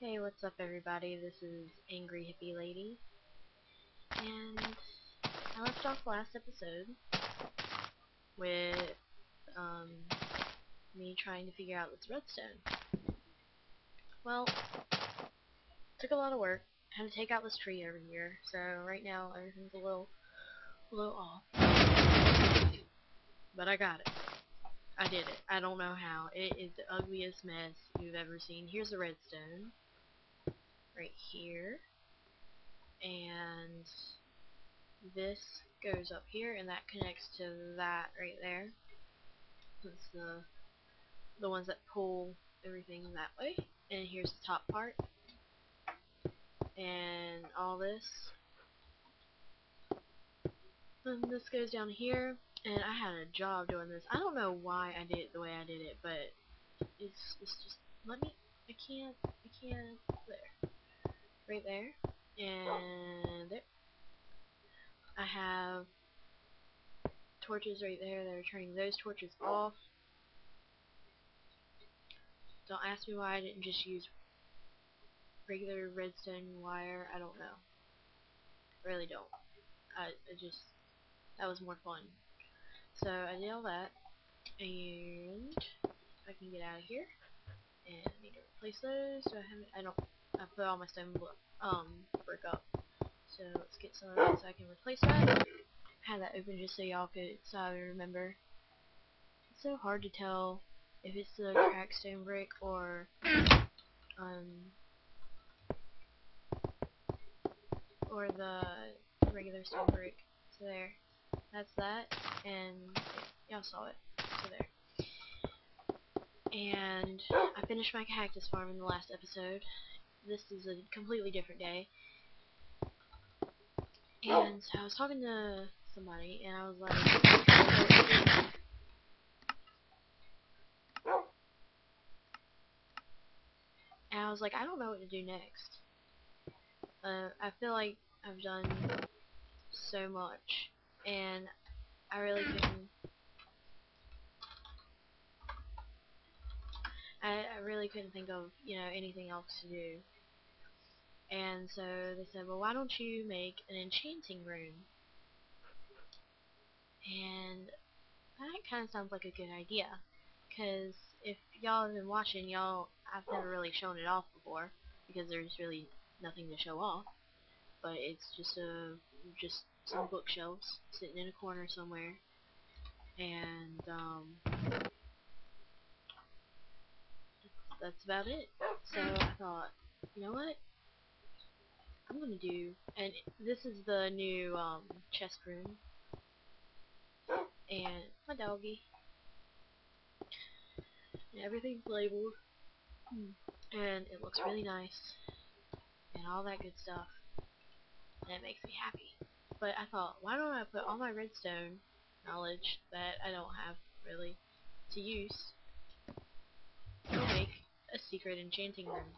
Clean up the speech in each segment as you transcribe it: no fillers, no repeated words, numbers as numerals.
Hey, what's up everybody? This is angryhippielady, and I left off last episode with um, me trying to figure out this redstone. Well, took a lot of work. Had to take out this tree over here, so right now everything's a little off. But I got it. I did it. I don't know how. It is the ugliest mess you've ever seen. Here's the redstone. Right here. And this goes up here, and that connects to that right there. It's the ones that pull everything that way. And here's the top part. And all this. And this goes down here. And I had a job doing this. I don't know why I did it the way I did it, but it's just, let me, I can't, there. Right there. And there. I have torches right there that are turning those torches off. Don't ask me why I didn't just use regular redstone wire. I don't know. Really don't. I just, that was more fun. So I did all that, and I can get out of here. And I need to replace those. So I put all my stone brick up. So let's get some of that so I can replace that. Had that open just so y'all could, so I would remember. It's so hard to tell if it's the cracked stone brick or the regular stone brick. So there, that's that, and y'all saw it. So there. And I finished my cactus farm in the last episode. This is a completely different day. And so I was talking to somebody, and I was like, I don't know what to do next. I feel like I've done so much, and I really couldn't. I really couldn't think of, anything else to do. And so they said, well, why don't you make an enchanting room? And that kind of sounds like a good idea, because if y'all have been watching, I've never really shown it off before, because there's really nothing to show off. But it's just some bookshelves sitting in a corner somewhere, and that's about it. So I thought, you know what? I'm gonna do, and this is the new chest room, and my doggy, and everything's labeled, and it looks really nice, and all that good stuff, and it makes me happy. But I thought, why don't I put all my redstone knowledge that I don't have really to use to make a secret enchanting room.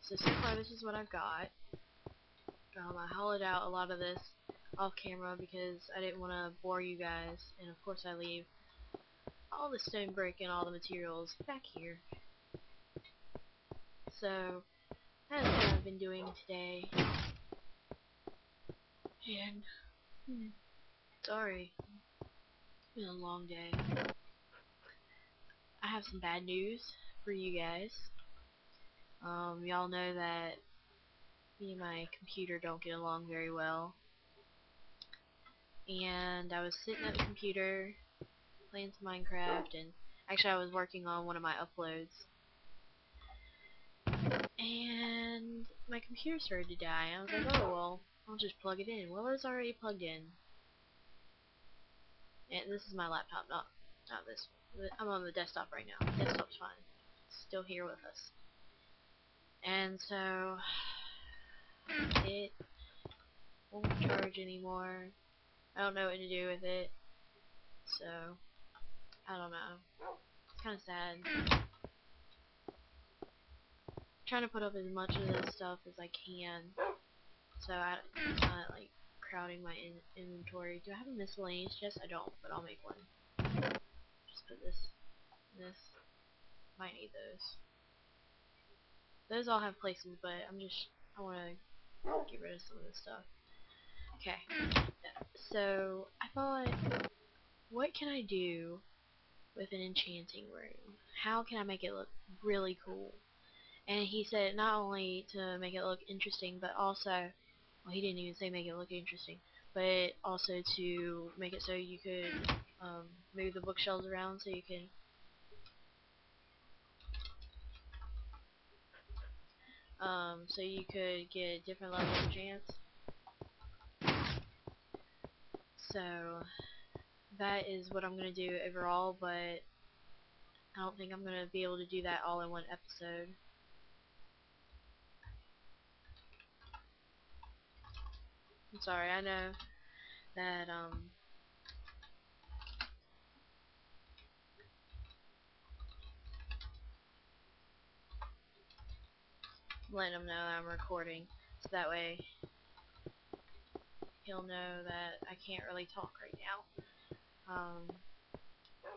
So far this is what I've got. I hollowed out a lot of this off camera because I didn't want to bore you guys, and of course I leave all the stone brick and all the materials back here. So that's what I've been doing today. And sorry, it's been a long day. I have some bad news for you guys. Y'all know that me and my computer don't get along very well. And I was sitting at the computer playing some Minecraft, and actually I was working on one of my uploads. And my computer started to die. I was like, oh well, I'll just plug it in. Well, it's already plugged in. And this is my laptop, not this. I'm on the desktop right now. The desktop's fine. It's still here with us. And so it won't charge anymore. I don't know what to do with it. So I don't know. It's kind of sad. I'm trying to put up as much of this stuff as I can, so it's not like crowding my inventory. Do I have a miscellaneous chest? I don't, but I'll make one. Just put this and this. Might need those. those all have places, but I want to get rid of some of this stuff. Okay, so I thought, what can I do with an enchanting room? How can I make it look really cool? And he said not only to make it look interesting, but also, well, he didn't even say make it look interesting, but also to make it so you could move the bookshelves around so you can get different levels of chance. So that is what I'm gonna do overall, but I don't think I'm gonna be able to do that all in one episode. I'm sorry, I know that letting him know I'm recording, so that way he'll know that I can't really talk right now.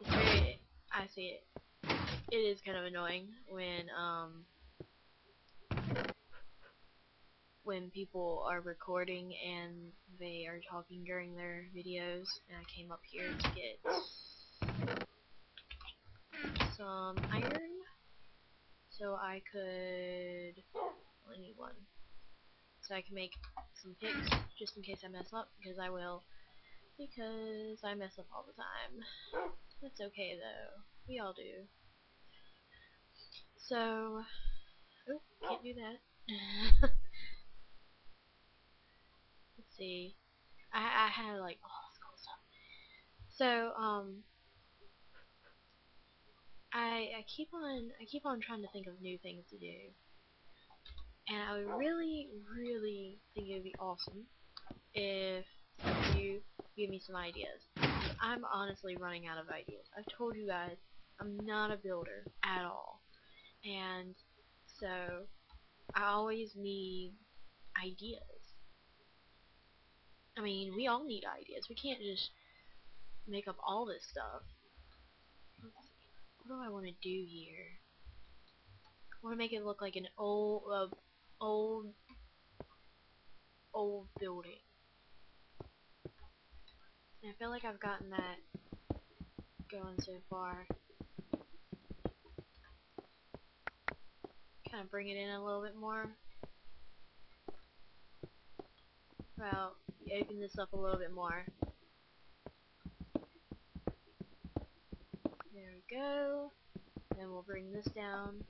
It's very, I see it. It is kind of annoying when people are recording and they are talking during their videos, and I came up here to get some iron so I could, I need one, so I can make some picks just in case I mess up, because I will, because I mess up all the time. That's okay though, we all do. So, oh, can't do that. Let's see. I had like all this cool stuff. So I keep on trying to think of new things to do, and I would really think it would be awesome if you give me some ideas. I'm honestly running out of ideas. I've told you guys I'm not a builder at all, and so I always need ideas. I mean, we all need ideas. We can't just make up all this stuff. Let's see. What do I want to do here? I want to make it look like an old, old building. And I feel like I've gotten that going so far. Kind of bring it in a little bit more. Well, open this up a little bit more. There we go. Then we'll bring this down.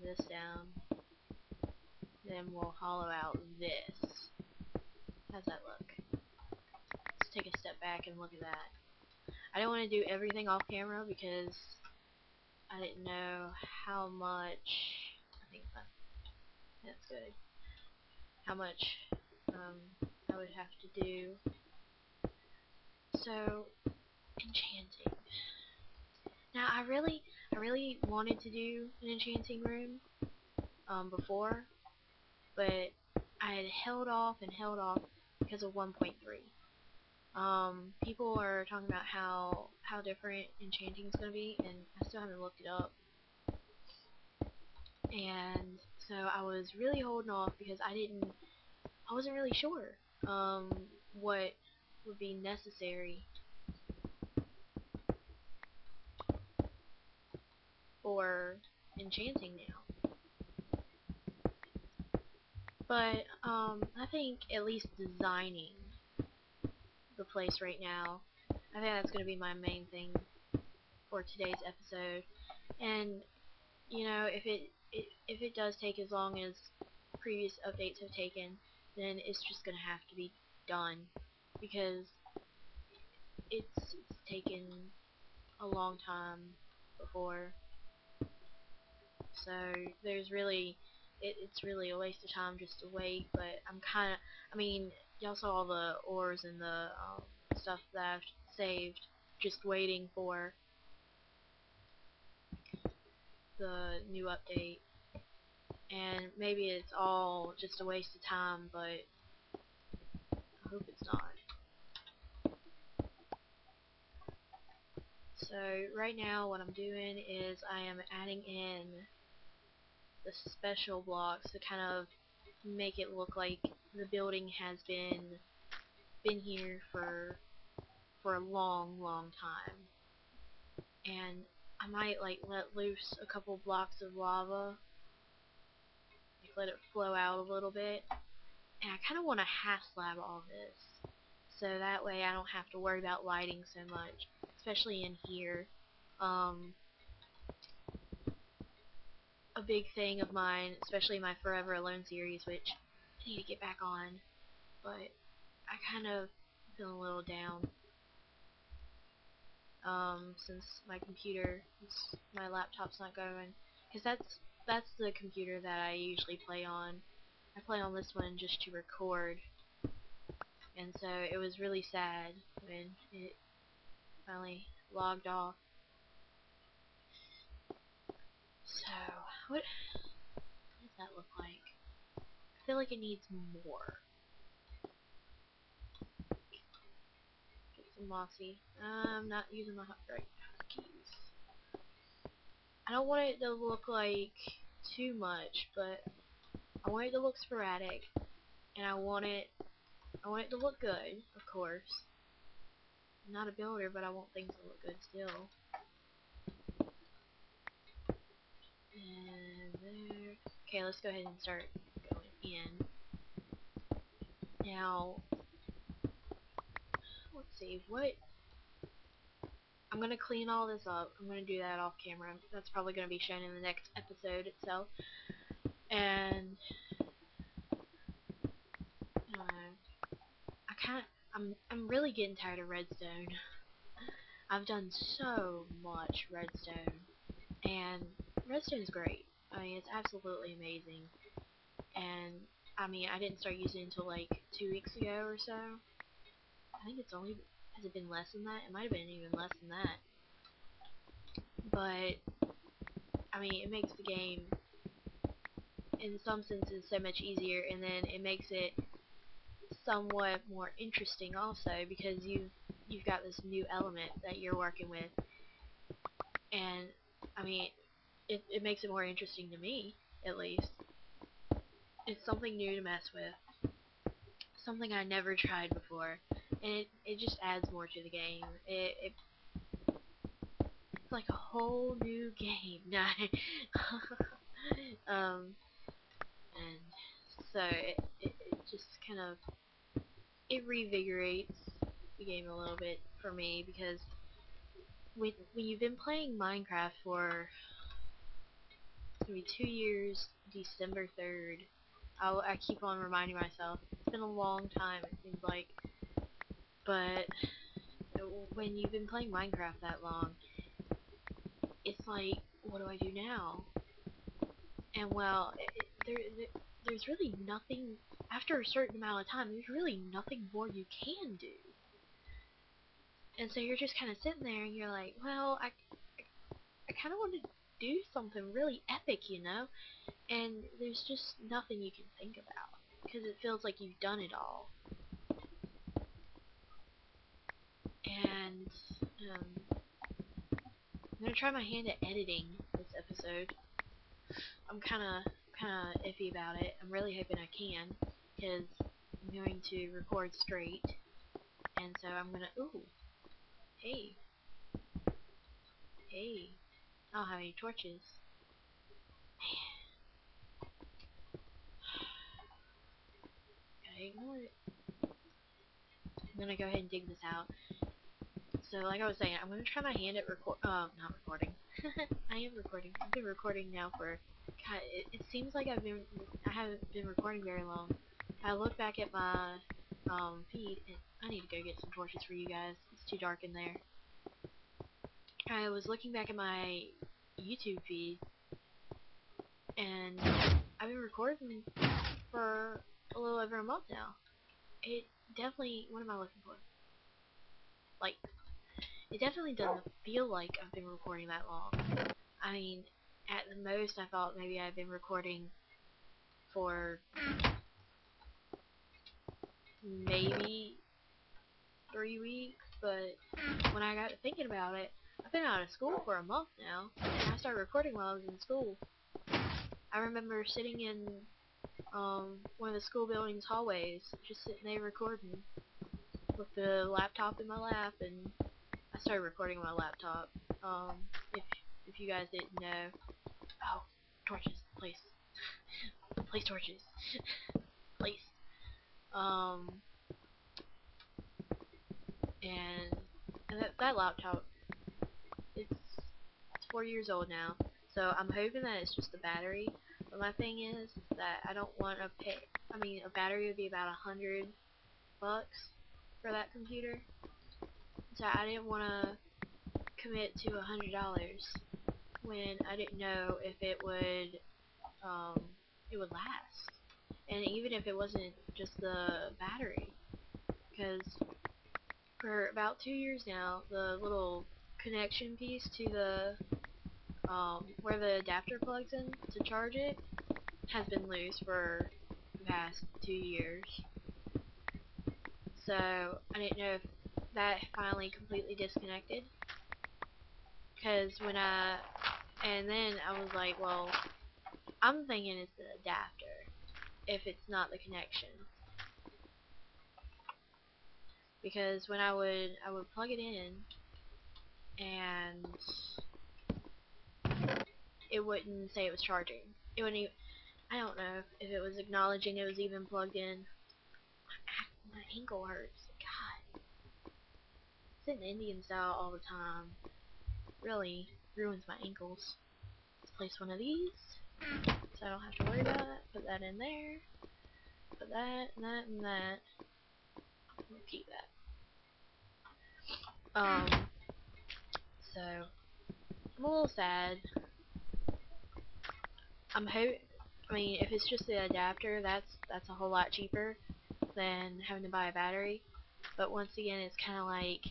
This down. Then we'll hollow out this. How's that look? Let's take a step back and look at that. I don't want to do everything off camera because I didn't know how much. I think that's good. How much I would have to do. So, enchanting. Now, I really wanted to do an enchanting room before, but I had held off and held off because of 1.3. People are talking about how different enchanting is going to be, and I still haven't looked it up. And so I was really holding off because I wasn't really sure what would be necessary for enchanting now. But I think at least designing the place right now, I think that's going to be my main thing for today's episode. And you know, if it does take as long as previous updates have taken, then it's just going to have to be done because it's taken a long time before. So there's really, it's really a waste of time just to wait. But I'm kind of, I mean, y'all saw all the ores and the stuff that I've saved, just waiting for the new update. And maybe it's all just a waste of time, but I hope it's not. So right now what I'm doing is I am adding in the special blocks to kind of make it look like the building has been here for a long time. And I might like let loose a couple blocks of lava, like let it flow out a little bit. And I kind of want to half slab all this, so that way I don't have to worry about lighting so much, especially in here. A big thing of mine, especially my Forever Alone series, which I need to get back on, but I kind of feel a little down. Since my laptop's not going, because that's the computer that I usually play on. I play on this one just to record, and so it was really sad when it finally logged off. So, what does that look like? I feel like it needs more. Get some mossy. I'm not using my right keys. I don't want it to look like too much, but I want it to look sporadic, and I want it to look good, of course. I'm not a builder, but I want things to look good still. And there. Okay, let's go ahead and start going in. Now, let's see, I'm gonna clean all this up. I'm gonna do that off camera. That's probably gonna be shown in the next episode itself. And I'm really getting tired of redstone. I've done so much redstone, and redstone's great. I mean, it's absolutely amazing. And I mean, I didn't start using it until like 2 weeks ago or so. I think has it been less than that? It might have been even less than that. But I mean, it makes the game in some senses so much easier, and then it makes it somewhat more interesting also, because you've got this new element that you're working with, and I mean, it makes it more interesting to me, at least. It's something new to mess with, something I never tried before, and it just adds more to the game. It's like a whole new game. And so it just kind of it revigorates the game a little bit for me, because when you've been playing Minecraft for maybe 2 years, December 3rd, I keep on reminding myself, it's been a long time, it seems like, but when you've been playing Minecraft that long, it's like, what do I do now? And well, there's really nothing, after a certain amount of time, there's really nothing more you can do. And so you're just kind of sitting there and you're like, well, I kind of want to do something really epic, you know? And there's just nothing you can think about, because it feels like you've done it all. And I'm gonna try my hand at editing this episode. I'm kinda iffy about it. I'm really hoping I can, because I'm going to record straight, and so I'm gonna, ooh, hey, I don't have any torches. Okay, ignore it. I'm gonna go ahead and dig this out. So, like I was saying, I'm gonna try my hand at not recording. I am recording. I've been recording now for, God, it seems like I haven't been recording very long. I look back at my, feed, and I need to go get some torches for you guys. It's too dark in there. I was looking back at my YouTube feed, and I've been recording for a little over a month now. It definitely, what am I looking for? Like, it definitely doesn't feel like I've been recording that long. I mean, at the most I thought maybe I've been recording for maybe 3 weeks, but when I got to thinking about it, I've been out of school for a month now, and I started recording while I was in school. I remember sitting in one of the school building's hallways, just sitting there recording with the laptop in my lap, and I started recording on my laptop. If if you guys didn't know, oh, torches, please, please torches, please. Um, and that laptop, it's 4 years old now, so I'm hoping that it's just the battery. But my thing is that I don't want to pay. I mean, a battery would be about $100 for that computer, so I didn't want to commit to $100 when I didn't know if um, it would last. And even if it wasn't just the battery, because for about 2 years now, the little connection piece to the where the adapter plugs in to charge it has been loose for the past 2 years. So I didn't know if that finally completely disconnected. Because and then I was like, well, I'm thinking it's the adapter if it's not the connection. Because when I would plug it in and it wouldn't say it was charging. It wouldn't even, I don't know if it was acknowledging it was even plugged in. My ankle hurts. God. Sitting Indian style all the time really ruins my ankles. Let's place one of these so I don't have to worry about it. Put that in there. Put that, and that, and that. We'll keep that. So I'm a little sad. I mean, if it's just the adapter, that's a whole lot cheaper than having to buy a battery. But once again, it's kind of like,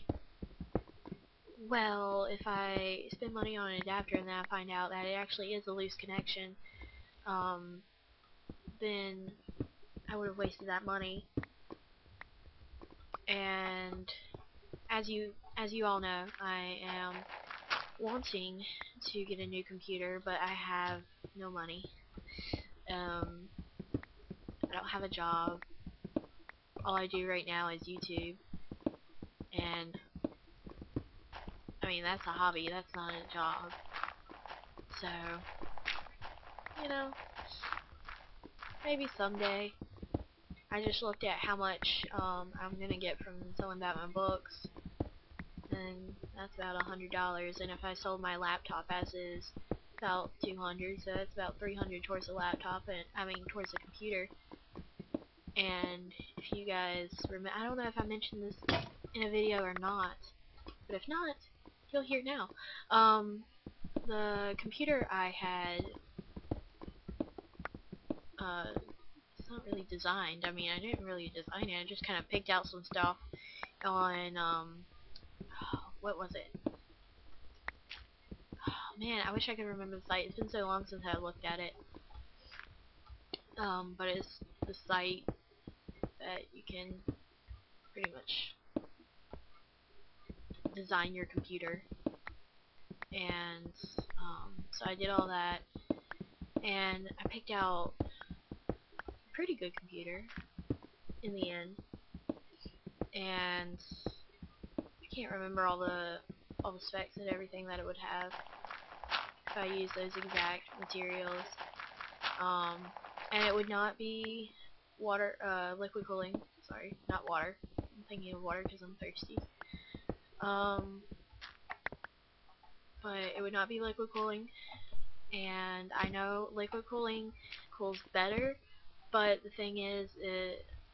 well, if I spend money on an adapter and then I find out that it actually is a loose connection, then I would have wasted that money. And as you all know, I am wanting to get a new computer, but I have no money. I don't have a job. All I do right now is YouTube, and I mean, that's a hobby, that's not a job. So, you know, maybe someday. I just looked at how much I'm gonna get from selling back my books, and that's about $100. And if I sold my laptop as is, about 200, so that's about 300 towards the laptop, and I mean towards the computer. And if you guys remember, I don't know if I mentioned this in a video or not, but if not, you'll hear it now. The computer I had, it's not really designed. I mean, I didn't really design it. I just kind of picked out some stuff on, what was it? Oh, man, I wish I could remember the site. It's been so long since I looked at it. But it's the site that you can pretty much design your computer. And, so I did all that, and I picked out a pretty good computer in the end. And I can't remember all the specs and everything that it would have if I used those exact materials. And it would not be liquid cooling. Sorry, not water. I'm thinking of water because I'm thirsty. But it would not be liquid cooling. And I know liquid cooling cools better, but the thing is,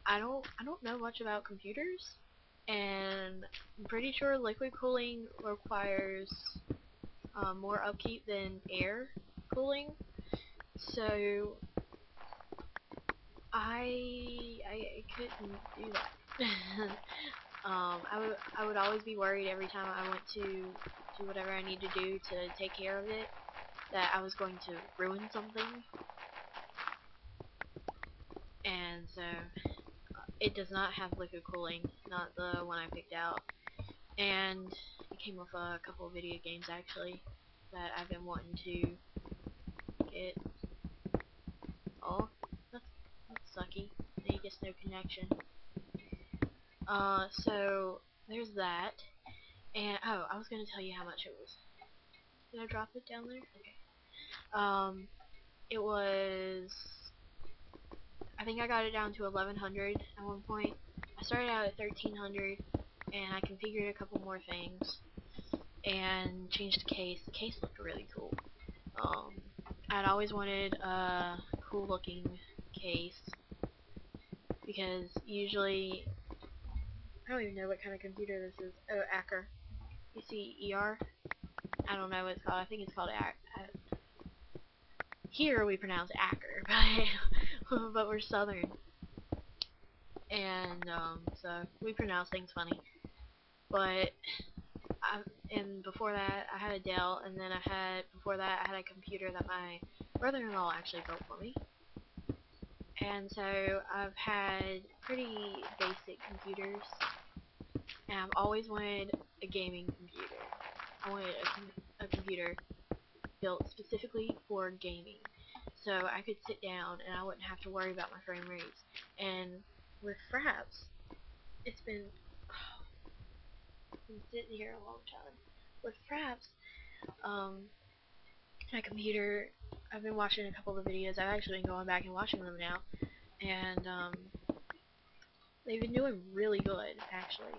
I don't know much about computers, and I'm pretty sure liquid cooling requires more upkeep than air cooling. So I couldn't do that. I would always be worried every time I went to do whatever I need to do to take care of it, that I was going to ruin something. And so it does not have liquid cooling, not the one I picked out. And it came with a couple of video games actually that I've been wanting to get. no connection. So there's that. And oh, I was gonna tell you how much it was. Did I drop it down there? Okay. It was. I think I got it down to 1100 at one point. I started out at 1300, and I configured a couple more things, and changed the case. The case looked really cool. I'd always wanted a cool looking case, because usually, I don't even know what kind of computer this is. Oh, Acker. You see ER? I don't know what it's called. I think it's called here we pronounce Acker, but we're southern. And, so we pronounce things funny. But, and before that, I had a Dell, and then before that, I had a computer that my brother-in-law actually built for me. And so, I've had pretty basic computers, and I've always wanted a gaming computer. I wanted a computer built specifically for gaming, so I could sit down and I wouldn't have to worry about my frame rates. And with Fraps, it's been sitting here a long time. With Fraps, my computer, I've been watching a couple of videos. I've actually been going back and watching them now, and they've been doing really good, actually.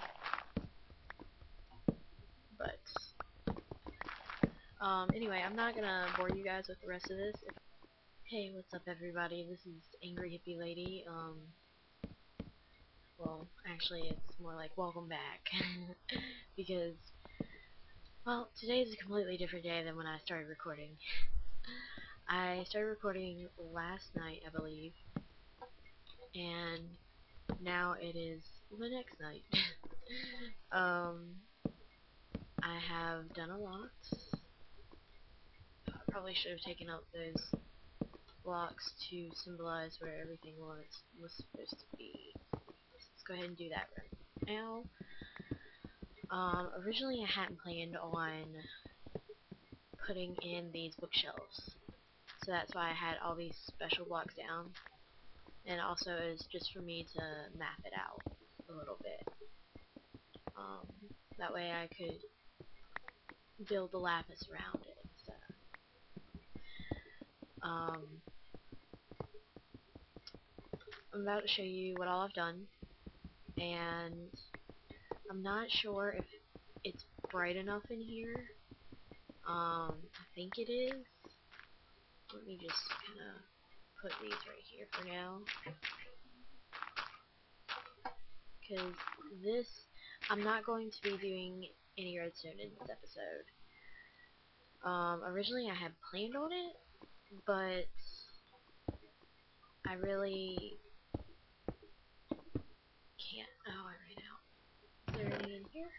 But anyway, I'm not gonna bore you guys with the rest of this. Hey, what's up, everybody? This is angryhippielady. Well, actually, it's more like welcome back, because, well, today is a completely different day than when I started recording. I started recording last night, I believe, and now it is the next night. I have done a lot. I probably should have taken out those blocks to symbolize where everything was supposed to be. Let's go ahead and do that right now. Originally I hadn't planned on putting in these bookshelves, so that's why I had all these special blocks down, and also it was just for me to map it out a little bit. That way I could build the lapis around it and stuff. I'm about to show you what all I've done, and I'm not sure if it's bright enough in here. I think it is. Let me just kind of put these right here for now, because this, I'm not going to be doing any redstone in this episode. Originally I had planned on it, but I really can't. Oh, I ran out. Is there any in here?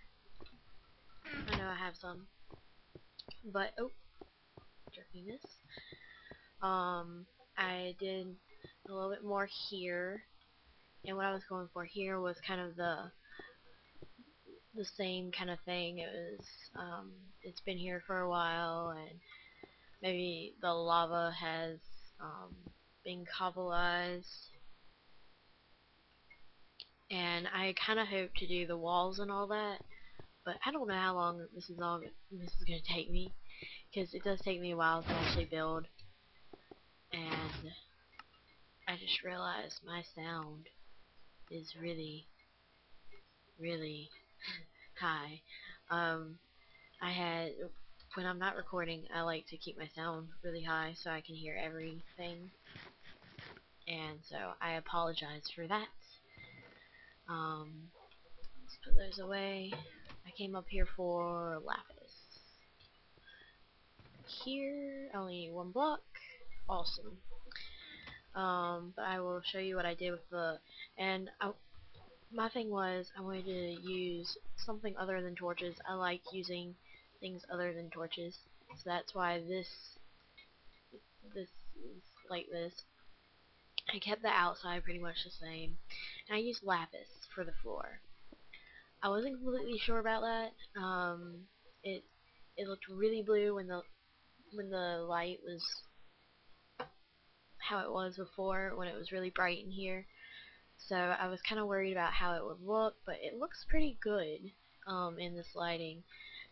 I know I have some, but oh, jerkiness. I did a little bit more here, and what I was going for here was kind of the same kind of thing. It was, it's been here for a while, and maybe the lava has been cobbleized, and I kind of hope to do the walls and all that, but I don't know how long this is going to take me, because it does take me a while to actually build, and I just realized my sound is really, really high. When I'm not recording, I like to keep my sound really high so I can hear everything, and so I apologize for that. Let's put those away. I came up here for lapis. Here, I only need one block. Awesome. But I will show you what I did with my thing was I wanted to use something other than torches. I like using things other than torches, so that's why this is like this. I kept the outside pretty much the same, and I used lapis for the floor. I wasn't completely sure about that. It looked really blue when the light was how it was before, when it was really bright in here. So I was kind of worried about how it would look, but it looks pretty good in this lighting.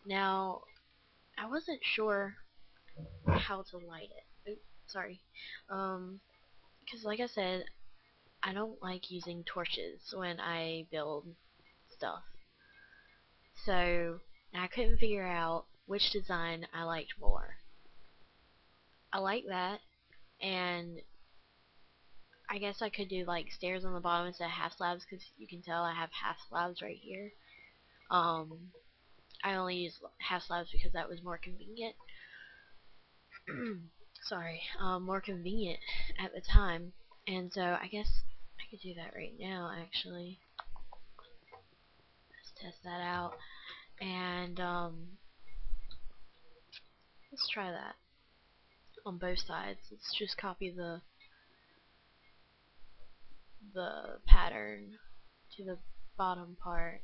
Now, I wasn't sure how to light it. Oops, sorry. Because like I said, I don't like using torches when I build stuff. So I couldn't figure out which design I liked more. I like that, and I guess I could do like stairs on the bottom instead of half slabs, because you can tell I have half slabs right here. I only use half slabs because that was more convenient. Sorry, more convenient at the time. And so I guess I could do that right now, actually. Let's test that out. And let's try that on both sides. Let's just copy the pattern to the bottom part.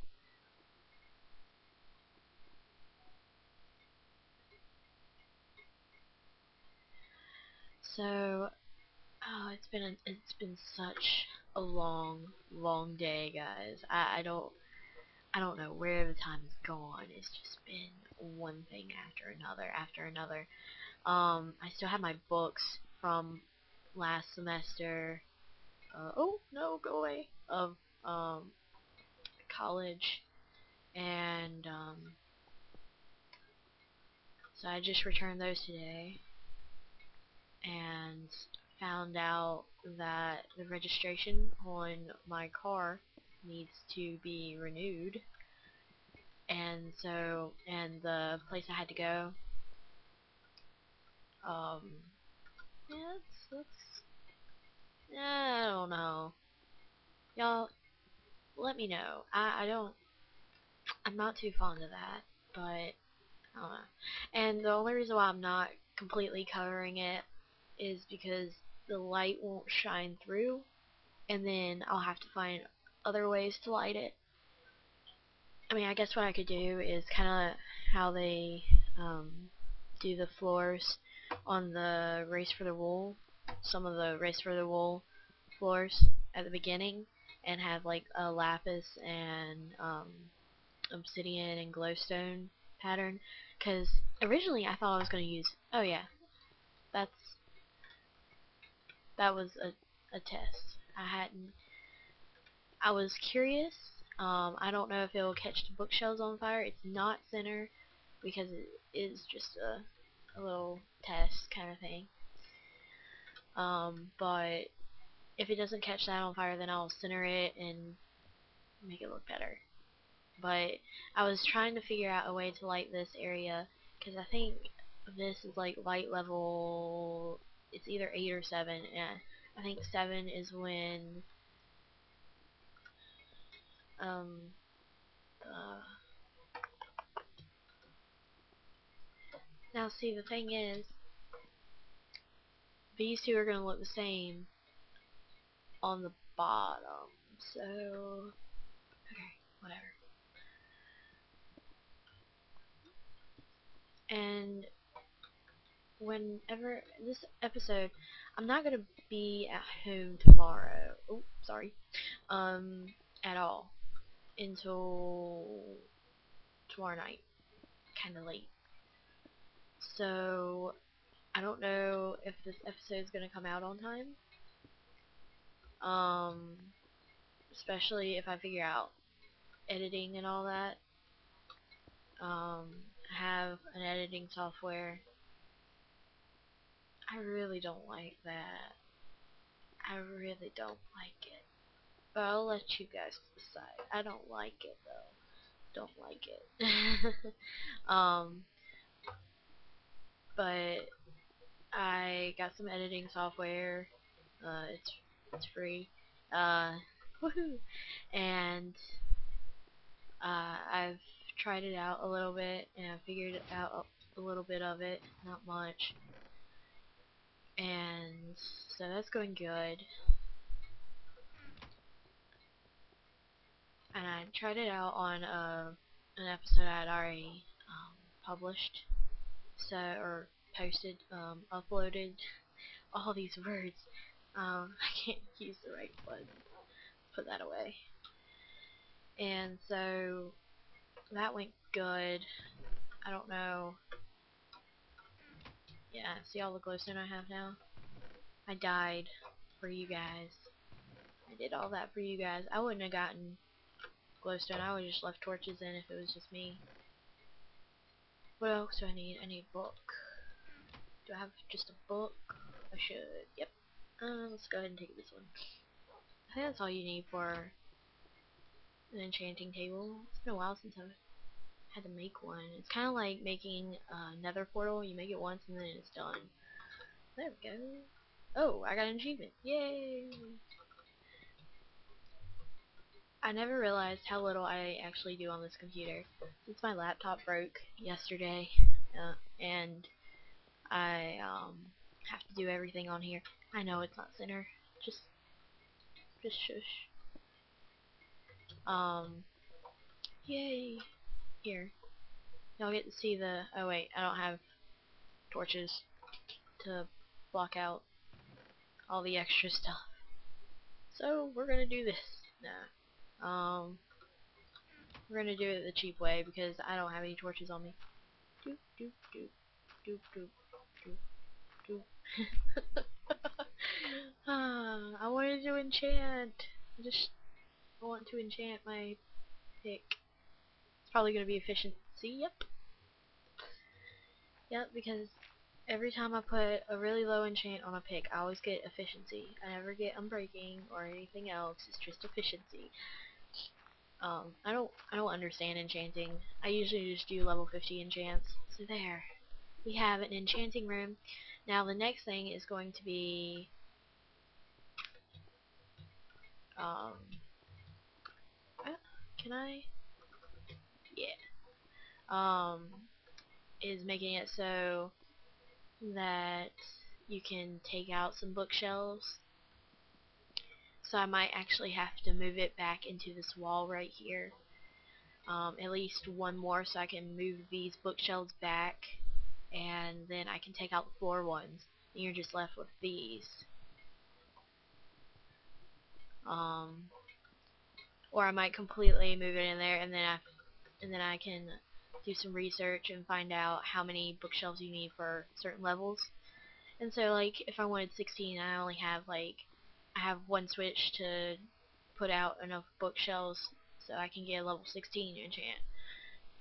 So, oh, it's been such a long day, guys. I don't know where the time has gone. It's just been one thing after another. I still have my books from last semester. Oh no, go away. Of um college, and so I just returned those today, and found out that the registration on my car needs to be renewed, and the place I had to go, um, yeah, I don't know. Y'all, let me know. I'm not too fond of that, but I don't know. And the only reason why I'm not completely covering it is because the light won't shine through, and then I'll have to find other ways to light it. I mean, I guess what I could do is kind of how they um, do the floors on the Race for the Wool, some of the Race for the Wool floors at the beginning, and have like a lapis and obsidian and glowstone pattern. Because originally I thought I was going to use. Oh yeah, that's that was a test. I was curious. I don't know if it will catch the bookshelves on fire. It's not center because it is just a little test kind of thing. But if it doesn't catch that on fire, then I'll center it and make it look better. But I was trying to figure out a way to light this area, because I think this is like light level. It's either 8 or 7. And I think 7 is when um uh, now see, the thing is, these two are going to look the same on the bottom. So, okay, whatever. And whenever this episode, I'm not going to be at home tomorrow. Oh, sorry. Um, at all until tomorrow night, kind of late. So I don't know if this episode is going to come out on time. Um, Especially if I figure out editing and all that. I have an editing software. I really don't like that. I really don't like it. But I'll let you guys decide. I don't like it though. Don't like it. um, but I got some editing software. It's free. Uh, woohoo! And I've tried it out a little bit, and I figured out a little bit of it, not much. And so that's going good. And I tried it out on an episode I had already published, or posted, uploaded. All these words. I can't use the right one. put that away. And so that went good. I don't know. Yeah, see all the glowstone I have now? I died for you guys. I did all that for you guys. I wouldn't have gotten glowstone. I would have just left torches in if it was just me. What else do I need? I need a book. Do I have just a book? I should. Yep. Let's go ahead and take this one. I think that's all you need for an enchanting table. It's been a while since I've had to make one. It's kind of like making a nether portal. You make it once and then it's done. There we go. Oh, I got an achievement. Yay! I never realized how little I actually do on this computer. Since my laptop broke yesterday, and I have to do everything on here. I know it's not center. Just shush. Yay! Here, y'all get to see the. Oh wait, I don't have torches to block out all the extra stuff. So we're gonna do this. Nah. We're gonna do it the cheap way because I don't have any torches on me. Doop doop doop doop doop doop doop. I wanted to enchant. I want to enchant my pick. It's probably gonna be efficiency. Yep. Yep, because every time I put a really low enchant on a pick, I always get efficiency. I never get unbreaking or anything else. It's just efficiency. I don't understand enchanting. I usually just do level 50 enchants. So there. We have an enchanting room. Now the next thing is going to be um can I? Yeah. Is making it so that you can take out some bookshelves. So I might actually have to move it back into this wall right here. At least one more so I can move these bookshelves back and then I can take out the floor ones and you're just left with these. Or I might completely move it in there and then I can do some research and find out how many bookshelves you need for certain levels. And so like if I wanted 16, I only have I have one switch to put out enough bookshelves so I can get a level 16 enchant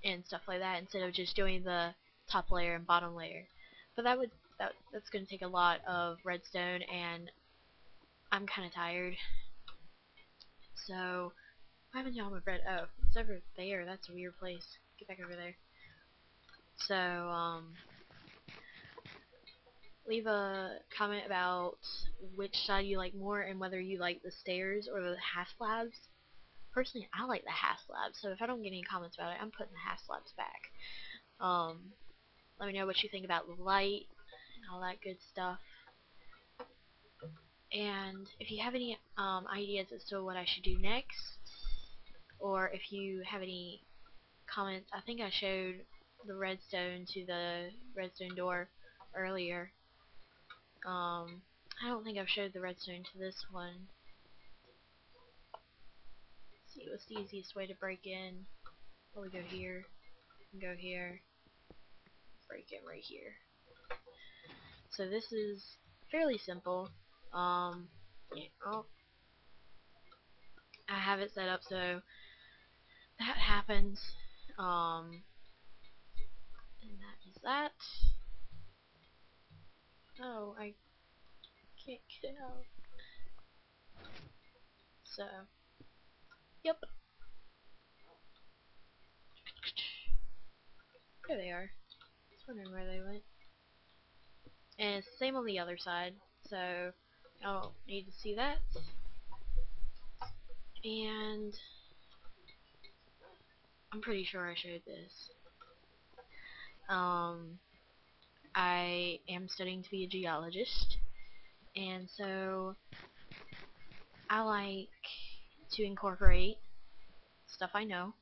and stuff like that instead of just doing the top layer and bottom layer. But that's going to take a lot of redstone and I'm kind of tired. So why haven't y'all my bread? Oh, it's over there. That's a weird place. Get back over there. So leave a comment about which side you like more and whether you like the stairs or the half slabs. Personally, I like the half slabs, so if I don't get any comments about it, I'm putting the half slabs back. Let me know what you think about the light and all that good stuff. And if you have any ideas as to what I should do next, or if you have any comments, I think I showed the redstone to the redstone door earlier. I don't think I've showed the redstone to this one. Let's see, what's the easiest way to break in? Probably go here, and go here, break in right here. So this is fairly simple. Yeah, oh, I have it set up so that happens. And that is that. Oh, I can't get out. So, yep. There they are. Just wondering where they went. And it's the same on the other side, so I don't need to see that. And I'm pretty sure I showed this. I am studying to be a geologist, and so I like to incorporate stuff I know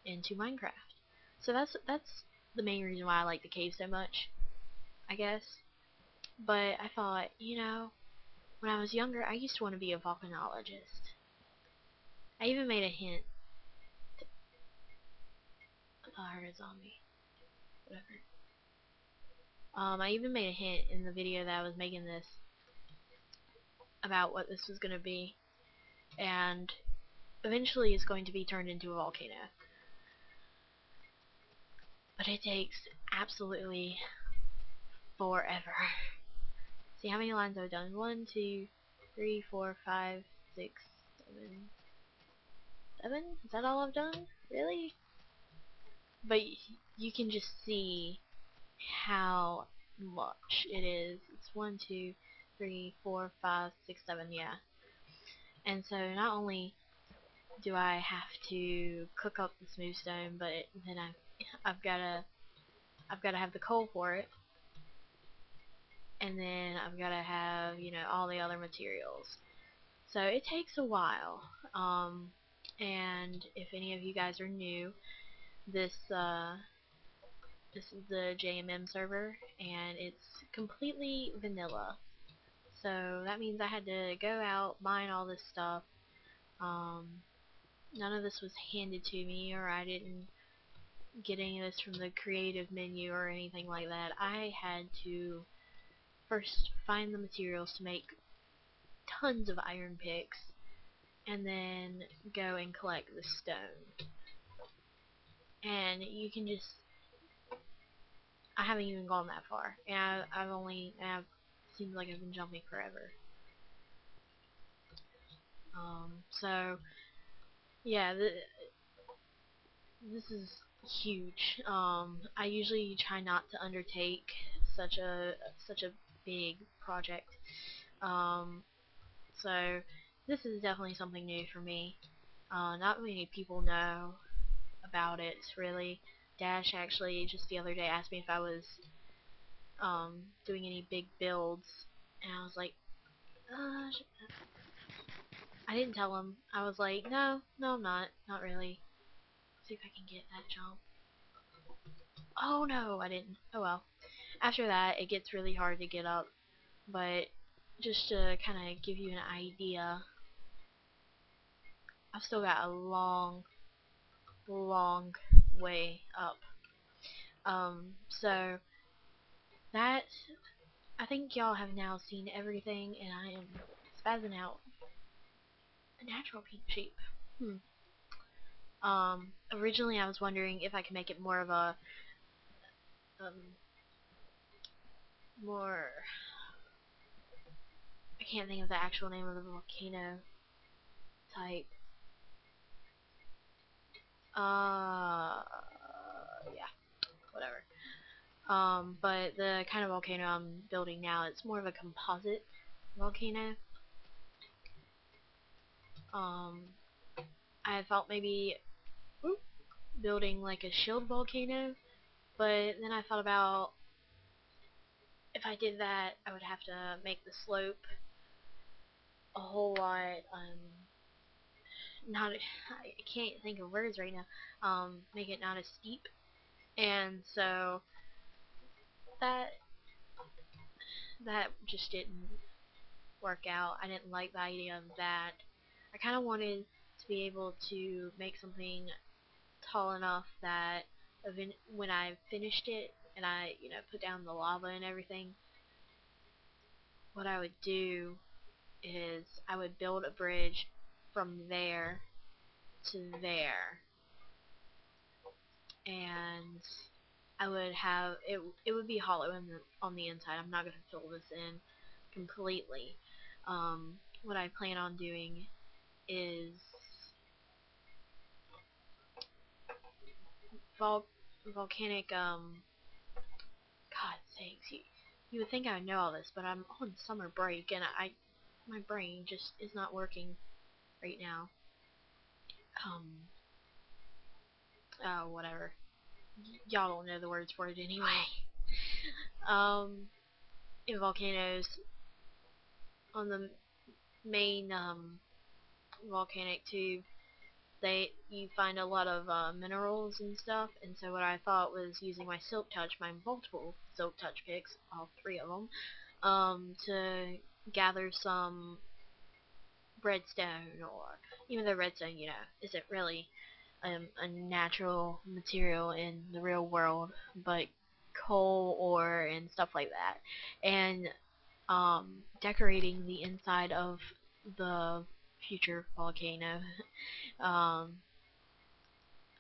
into Minecraft. So that's the main reason why I like the cave so much, I guess. But I thought, when I was younger, I used to want to be a volcanologist. I even made a hint. Oh, I heard a zombie. Whatever. I even made a hint in the video that I was making this about what this was going to be, and eventually it's going to be turned into a volcano. But it takes absolutely forever. See how many lines I've done? 1, 2, 3, 4, 5, 6, 7. 7? Is that all I've done? Really? But you can just see how much it is. It's 1, 2, 3, 4, 5, 6, 7, yeah. And so not only do I have to cook up the smooth stone, but then I've gotta have the coal for it, and then I've gotta have, you know, all the other materials. So it takes a while. And if any of you guys are new, this this is the JMM server, and it's completely vanilla. So that means I had to go out, mine all this stuff. None of this was handed to me, or I didn't get any of this from the creative menu or anything like that. I had to first find the materials to make tons of iron picks, and then go and collect the stone. And you can just, I haven't even gone that far, and I've seems like I've been jumping forever. So yeah, this is huge. I usually try not to undertake such a big project. Um, so this is definitely something new for me. Not many people know about it, really. Dash actually just the other day asked me if I was doing any big builds, and I was like, I didn't tell him. I was like, no, I'm not really. Let's see if I can get that jump. Oh no, I didn't. Oh well. After that, it gets really hard to get up, but just to kind of give you an idea, I've still got a long way up. So that, I think y'all have now seen everything, and I am spazzing out. A natural pink sheep. Originally I was wondering if I could make it more of a, more, I can't think of the actual name of the volcano type. Yeah, whatever. But the kind of volcano I'm building now, it's more of a composite volcano. I thought maybe building like a shield volcano, but then I thought about if I did that, I would have to make the slope a whole lot, not, I can't think of words right now, make it not as steep, and so that just didn't work out. I didn't like the idea of that. I kind of wanted to be able to make something tall enough that when I finished it and I, you know, put down the lava and everything, what I would do is I would build a bridge from there to there, and I would have it. It would be hollow on the inside. I'm not going to fill this in completely. What I plan on doing is volcanic. God sakes, you would think I would know all this, but I'm on summer break and my brain just is not working right now. Whatever. Y'all don't know the words for it anyway. In volcanoes, on the main volcanic tube, you find a lot of minerals and stuff, and so what I thought was using my silk touch, my multiple silk touch picks, all 3 of them, to gather some redstone or, even though redstone, isn't really a natural material in the real world, but coal ore and stuff like that. And decorating the inside of the future volcano. um,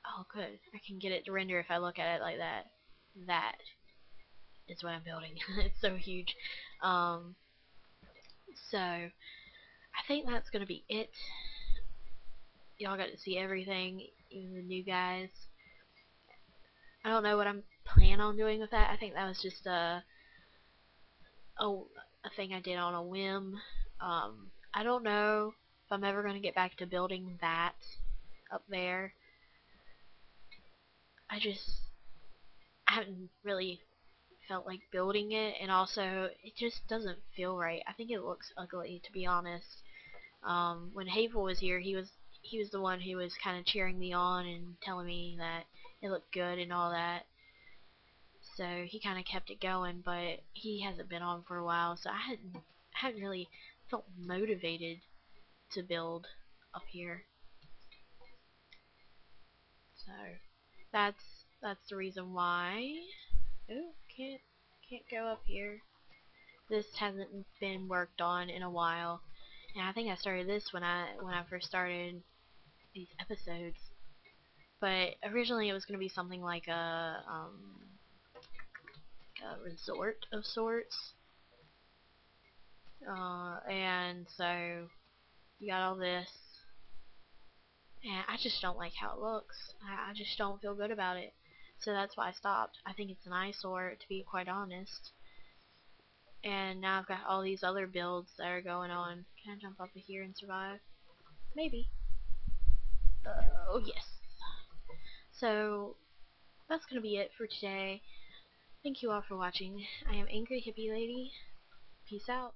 oh, good. I can get it to render if I look at it like that. That is what I'm building. It's so huge. Um, so I think that's gonna be it. Y'all got to see everything, even the new guys. I don't know what I'm planning on doing with that. I think that was just a thing I did on a whim. I don't know if I'm ever going to get back to building that up there. I haven't really felt like building it, and also it just doesn't feel right. I think it looks ugly, to be honest. When Havel was here, he was the one who was kind of cheering me on and telling me that it looked good and all that. So he kind of kept it going, but he hasn't been on for a while, so I hadn't really felt motivated to build up here. So that's the reason why. Oh, can't go up here. This hasn't been worked on in a while, and I think I started this when I first started these episodes. But originally it was going to be something like a resort of sorts. And so you got all this, and I just don't like how it looks. I just don't feel good about it. So that's why I stopped. I think it's an eyesore, to be quite honest. And now I've got all these other builds that are going on. Can I jump up here and survive? Maybe. Oh, yes. So that's going to be it for today. Thank you all for watching. I am Angry Hippie Lady. Peace out.